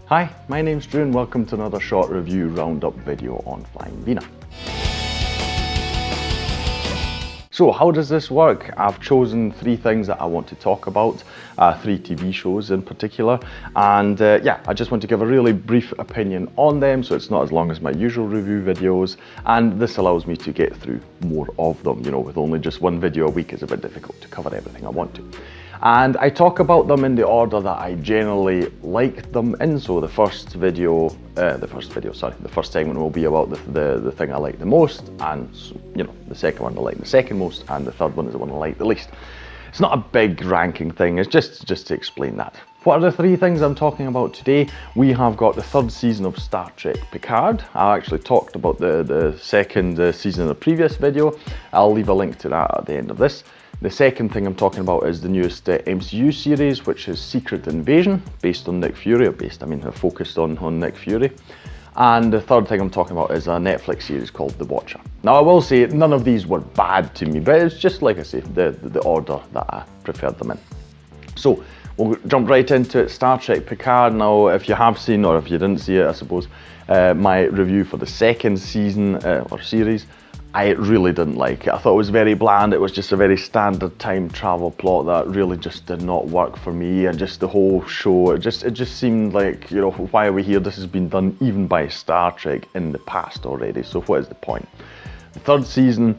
Hi, my name's Drew and welcome to another short review roundup video on Flying Wiener. So how does this work? I've chosen 3 things that I want to talk about, 3 TV shows in particular, and yeah, I just want to give a really brief opinion on them so it's not as long as my usual review videos, and this allows me to get through more of them. You know, with only just 1 video a week, it's a bit difficult to cover everything I want to. And I talk about them in the order that I generally like them in. So the first segment will be about the thing I like the most, and you know, the second one I like the second most, and the third one is the one I like the least. It's not a big ranking thing, it's just to explain that. What are the 3 things I'm talking about today? We have got the 3rd season of Star Trek Picard. I actually talked about the 2nd season in a previous video. I'll leave a link to that at the end of this. The second thing I'm talking about is the newest MCU series, which is Secret Invasion, based on Nick Fury, focused on Nick Fury. And the third thing I'm talking about is a Netflix series called The Watcher. Now I will say none of these were bad to me, but it's just, like I say, the order that I preferred them in. So we'll jump right into it. Star Trek Picard. Now if you have seen, or if you didn't see it I suppose, my review for the 2nd season or series, I really didn't like it. I thought it was very bland. It was just a very standard time travel plot that really just did not work for me, and just the whole show, it just seemed like, you know, why are we here? This has been done even by Star Trek in the past already, so what is the point? The 3rd season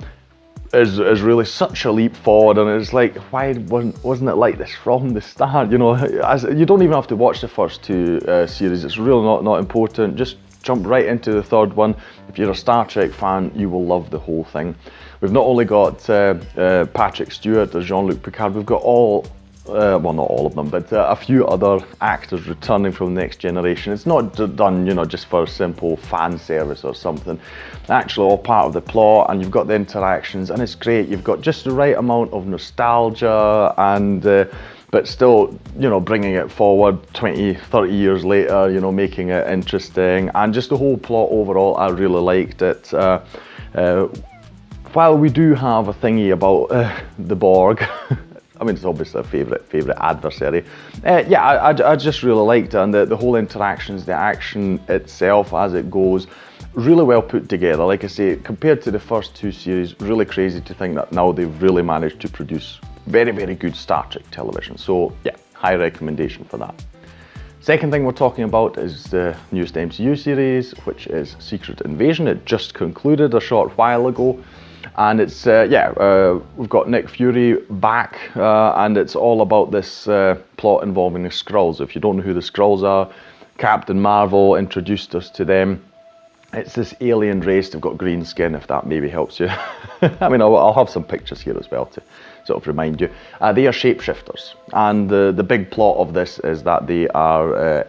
is really such a leap forward, and it's like, why wasn't it like this from the start? You know, you don't even have to watch the first 2 series. It's really not important. Just jump right into the 3rd one. If you're a Star Trek fan, you will love the whole thing. We've not only got Patrick Stewart as Jean-Luc Picard, we've got well, not all of them, but a few other actors returning from the Next Generation. It's not done, you know, just for simple fan service or something. Actually all part of the plot, and you've got the interactions, and it's great. You've got just the right amount of nostalgia, and but still, you know, bringing it forward 20, 30 years later, you know, making it interesting. And just the whole plot overall, I really liked it. While we do have a thingy about the Borg, I mean, it's obviously a favourite adversary. Yeah, I just really liked it, and the whole interactions, the action itself as it goes, really well put together. Like I say, compared to the first 2 series, really crazy to think that now they've really managed to produce very, very good Star Trek television. So yeah, high recommendation for that. Second thing we're talking about is the newest MCU series, which is Secret Invasion. It just concluded a short while ago, and it's we've got Nick Fury back, and it's all about this plot involving the Skrulls. If you don't know who the Skrulls are, Captain Marvel introduced us to them. It's this alien race. They've got green skin, if that maybe helps you. I mean, I'll have some pictures here as well to sort of remind you. They are shapeshifters, and the big plot of this is that they are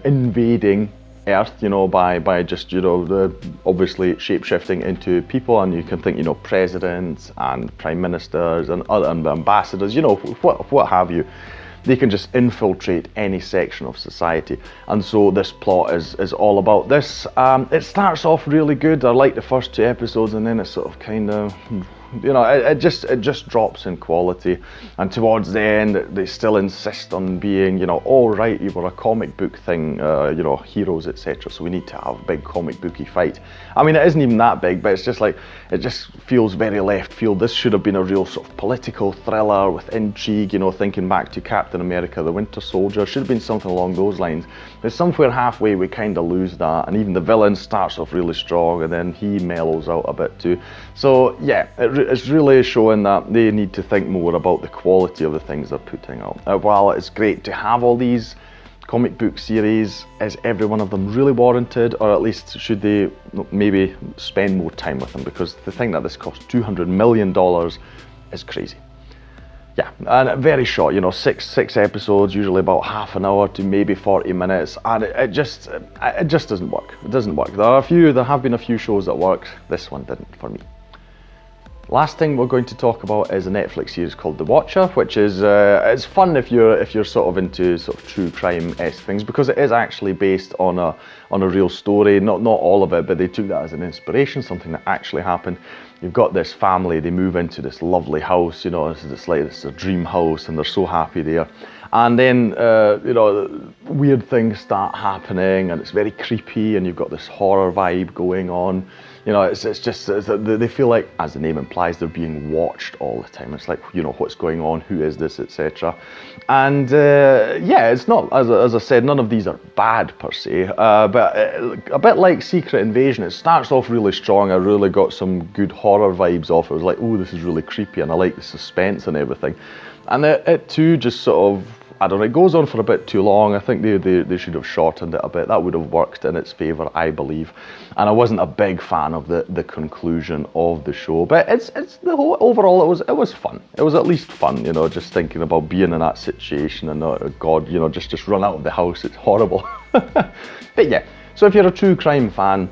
invading Earth, you know, by just, you know, obviously shapeshifting into people, and you can think, you know, presidents and prime ministers and other ambassadors, you know, what have you. They can just infiltrate any section of society, and so this plot is all about this. It starts off really good. I like the first 2 episodes, and then it sort of kind of, you know, it just drops in quality, and towards the end they still insist on being, you know, all right, you were a comic book thing, you know, heroes, etc., so we need to have a big comic booky fight. I mean, it isn't even that big, but it's just like, it just feels very left field. This should have been a real sort of political thriller with intrigue, you know, thinking back to Captain America, the Winter Soldier. Should have been something along those lines. But somewhere halfway we kind of lose that, and even the villain starts off really strong, and then he mellows out a bit too. So yeah, it's really showing that they need to think more about the quality of the things they're putting out. While it's great to have all these comic book series, is every one of them really warranted, or at least should they maybe spend more time with them? Because the thing that this cost $200 million is crazy. Yeah, and very short, you know, six episodes, usually about half an hour to maybe 40 minutes, and it just doesn't work. It doesn't work. There have been a few shows that worked. This one didn't for me. Last thing we're going to talk about is a Netflix series called The Watcher, which is it's fun if you're sort of into sort of true crime-esque things, because it is actually based on a real story. Not all of it, but they took that as an inspiration, something that actually happened. You've got this family, they move into this lovely house, you know, it's a dream house, and they're so happy there. And then, you know, weird things start happening and it's very creepy and you've got this horror vibe going on. You know, it's just, they feel like, as the name implies, they're being watched all the time. It's like, you know, what's going on, who is this, etc. And yeah, it's not, as I said, none of these are bad per se, but a bit like Secret Invasion, it starts off really strong. I really got some good horror vibes off. It was like, oh, this is really creepy, and I like the suspense and everything. And it too just sort of, I don't know, it goes on for a bit too long. I think they should have shortened it a bit. That would have worked in its favour, I believe. And I wasn't a big fan of the conclusion of the show. But it's the whole, overall, it was fun. It was at least fun, you know, just thinking about being in that situation and God, you know, just run out of the house. It's horrible. But yeah, so if you're a true crime fan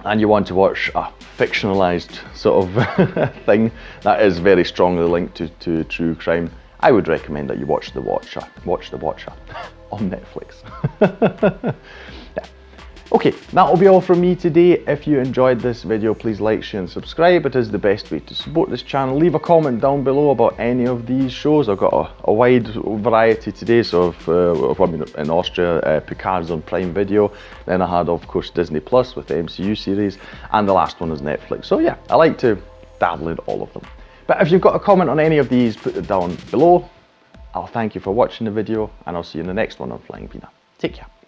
and you want to watch a fictionalised sort of thing that is very strongly linked to true crime, I would recommend that you watch The Watcher. Watch The Watcher on Netflix. Yeah. Okay, that'll be all from me today. If you enjoyed this video, please like, share and subscribe. It is the best way to support this channel. Leave a comment down below about any of these shows. I've got a wide variety today. So if I'm in Austria, Picard's on Prime Video. Then I had, of course, Disney Plus with the MCU series. And the last one is Netflix. So yeah, I like to dabble in all of them. But if you've got a comment on any of these, put it down below. I'll thank you for watching the video, and I'll see you in the next one on Flying Wiener. Take care.